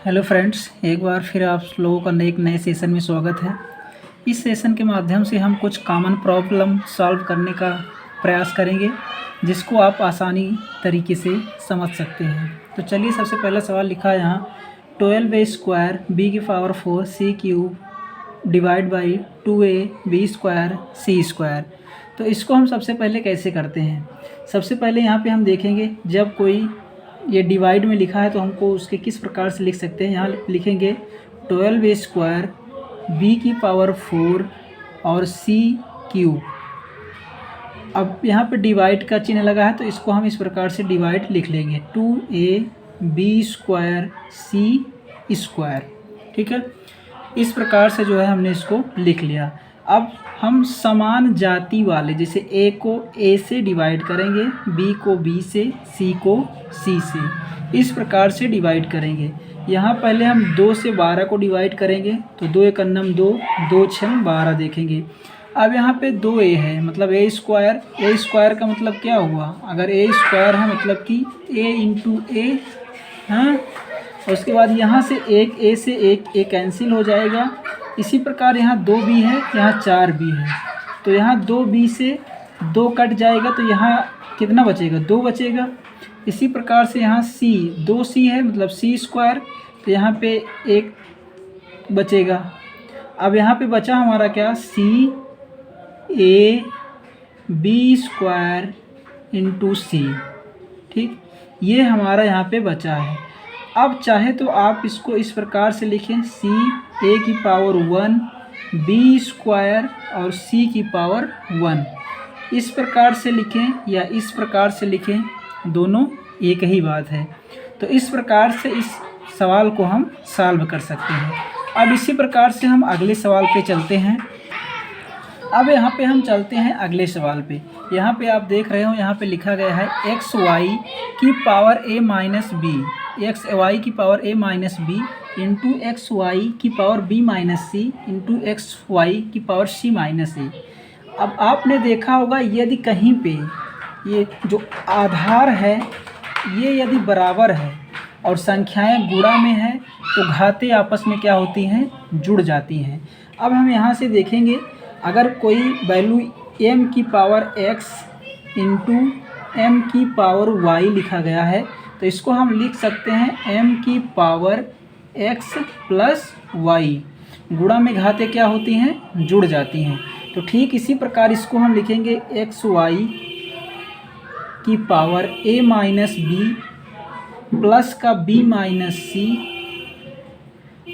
Hello friends, एक बार फिर आप लोगों का एक नए सेशन में स्वागत है। इस सेशन के माध्यम से हम कुछ कॉमन प्रॉब्लम सॉल्व करने का प्रयास करेंगे जिसको आप आसानी तरीके से समझ सकते हैं। तो चलिए, सबसे पहला सवाल लिखा है यहाँ 12a² b⁴ c³ divide by 2ab² c²। तो इसको हम सबसे पहले कैसे करते हैं। सबसे पहले यहाँ पे हम देखेंगे, जब कोई ये डिवाइड में लिखा है तो हमको उसके किस प्रकार से लिख सकते हैं। यहाँ लिखेंगे 12a² b⁴ और c³। अब यहाँ पे डिवाइड का चिन्ह लगा है तो इसको हम इस प्रकार से डिवाइड लिख लेंगे 2ab² c²। ठीक है, इस प्रकार से जो है हमने इसको लिख लिया। अब हम समान जाति वाले, जैसे a को a से डिवाइड करेंगे, b को b से, c को c से, इस प्रकार से डिवाइड करेंगे। यहाँ पहले हम 2 से 12 को डिवाइड करेंगे तो 2 × 2 2 × 12 देखेंगे। अब यहाँ पे 2a है, मतलब a² का मतलब क्या हुआ, अगर a² है मतलब कि a × a, हाँ। उसके बाद यहाँ से एक a से एक a कैंसिल हो जाएगा। इसी प्रकार यहाँ 2b है, यहाँ 4b है, तो यहाँ 2b से 2 कट जाएगा तो यहाँ कितना बचेगा, 2 बचेगा। इसी प्रकार से यहाँ c 2c है मतलब c², तो यहाँ पे 1 बचेगा। अब यहाँ पे बचा हमारा क्या, c a b² × c। ठीक, ये हमारा यहाँ पे बचा है। अब चाहे तो आप इसको इस प्रकार से लिखें c a⁴ b² और c⁴ 1, इस प्रकार से लिखें या इस प्रकार से लिखें, दोनों एक ही बात है। तो इस प्रकार से इस सवाल को हम सॉल्व कर सकते हैं। अब इसी प्रकार से हम अगले सवाल पे चलते हैं। अब यहाँ पे हम चलते हैं अगले सवाल पे। यहाँ पे आप देख रहे हो, यहाँ पे लिखा गया है xy की power a minus b, xy की power a minus b into xy की power b minus c into xy की पावर c माइनस a। अब आपने देखा होगा, यदि कहीं पे ये जो आधार है ये यदि बराबर है और संख्याएं गुणा में है तो घातें आपस में क्या होती हैं, जुड़ जाती हैं। अब हम यहाँ से देखेंगे, अगर कोई वैल्यू m की पावर x इंटू m की पावर y लिखा गया है तो इसको हम लिख सकते हैं m की पावर x प्लस y। गुणा में घातें क्या होती हैं, जुड़ जाती हैं। तो ठीक इसी प्रकार इसको हम लिखेंगे xy की power a minus b plus का b माइनस c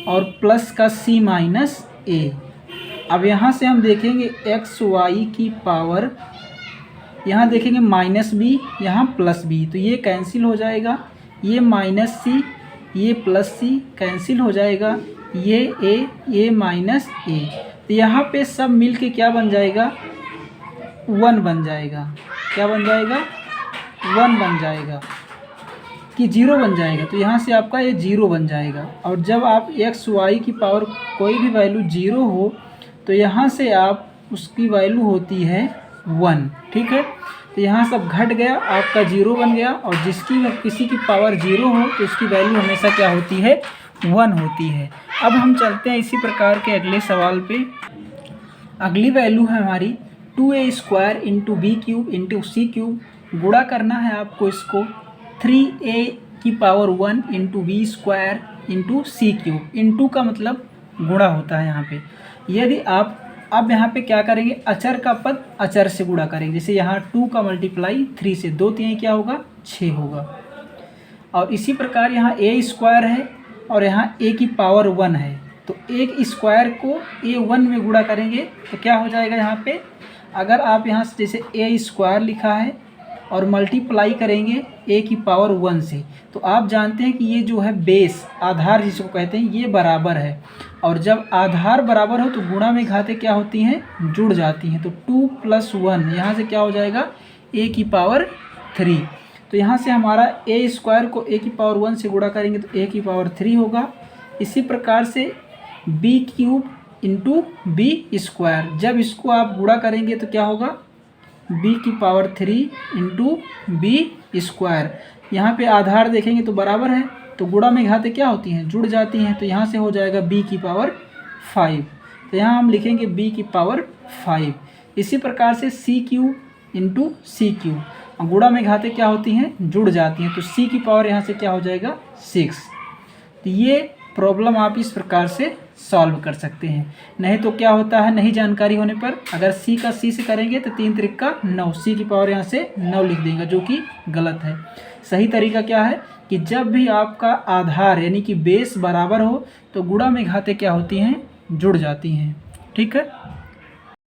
और प्लस का c माइनस a। अब यहाँ से हम देखेंगे xy की पावर, यहाँ देखेंगे माइनस b, यहाँ प्लस b, तो ये कैंसिल हो जाएगा, ये माइनस c, ये प्लस c कैंसिल हो जाएगा, ये a, ये माइनस a। तो यहाँ पे सब मिल के क्या बन जाएगा, 1 बन जाएगा। क्या बन जाएगा, 1 बन जाएगा कि 0 बन जाएगा। तो यहाँ से आपका ये 0 बन जाएगा। और जब आप xy की पावर कोई भी वैल्यू 0 हो तो यहाँ से आप उसकी वैल्यू होती है 1। ठीक है, तो यहाँ सब घट गया, आपका 0 बन गया। और किसी की पावर 0 हो तो उसकी वैल्यू हमेशा क्या होती है, 1 होती है। अब हम चलते हैं इसी प्रकार के अगले सवाल पे। अगली वैल्यू है हमारी 2a² into b³ into c³। गुणा करना है आपको इसको 3a⁴ into b² into c³। Into का मतलब गुणा होता है यहाँ पे। यदि आप अब यहाँ पे क्या करेंगे, अचर का पद अचर से गुणा करेंगे। जैसे यहाँ 2 का मल्टीप्लाई 3 से, 2 3 क्या होगा, 6 होगा। और इसी प्रकार यहाँ a² है और यहाँ a⁴ 1 है, तो a² को a1 में गुणा करेंगे तो क्या हो जाएगा। यहाँ पे अगर आप यहाँ से जैसे a² लिखा है और मल्टीप्लाई करेंगे a⁴ 1 से, तो आप जानते हैं कि ये जो है बेस, आधार जिसको कहते हैं, ये बराबर है। और जब आधार बराबर हो तो गुणा में घातें क्या होती हैं, जुड़ जाती हैं। तो 2 + 1 यहाँ से क्या हो जाएगा, a⁴ 3। तो यहाँ से हमारा a² को a⁴ 1 से गुणा करेंगे तो a⁴ 3 होगा। इसी प्रकार से b³ इंटू b², जब इसको आप गुणा करेंगे तो क्या होगा, b⁴ 3 इंटू b²। यहाँ पे आधार देखेंगे तो बराबर है, तो गुणा में घातें क्या होती हैं, जुड़ जाती हैं। तो यहाँ से हो जाएगा b की पावर 5, तो यहाँ हम लिखेंगे b की पावर 5। इसी प्रकार से C Q into C Q, गुणा में घातें क्या होती हैं, जुड़ जाती हैं। तो c की पावर यहाँ से क्या हो जाएगा 6। तो ये प्रॉब्लम आप इस प्रकार से सॉल्व कर सकते हैं। नहीं तो क्या होता है, नहीं जानकारी होने पर अगर c का c से करेंगे तो 3 त्रिक का 9, c की पावर यहाँ से 9 लिख देंगे, जो कि गलत है। सही तरीका क्या है कि जब भी आपका आधार यानी कि बेस बराबर हो तो गुणा में घातें क्या होती हैं, जुड़ जाती हैं। ठीक है।